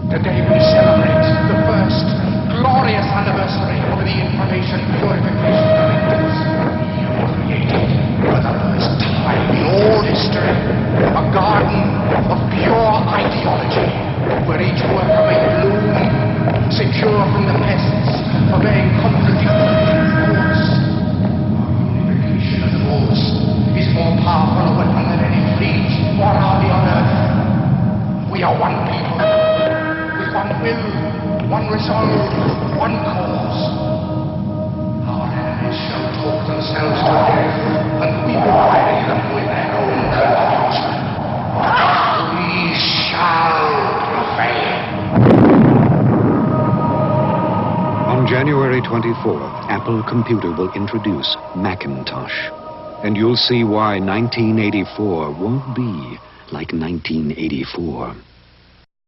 Today we celebrate the first glorious anniversary of the information purification directives. You created, for the first time in all history, a garden of pure ideology, where each worker may bloom, secure from the pests, obeying contradictory laws. Our unification of the force is more powerful a weapon than any fleet or army on earth. We are one people, with one will, one resolve, one cause. Our enemies shall talk themselves to death, and we will bury them with their own confusion. We shall prevail. On January 24th, Apple Computer will introduce Macintosh. And you'll see why 1984 won't be like 1984.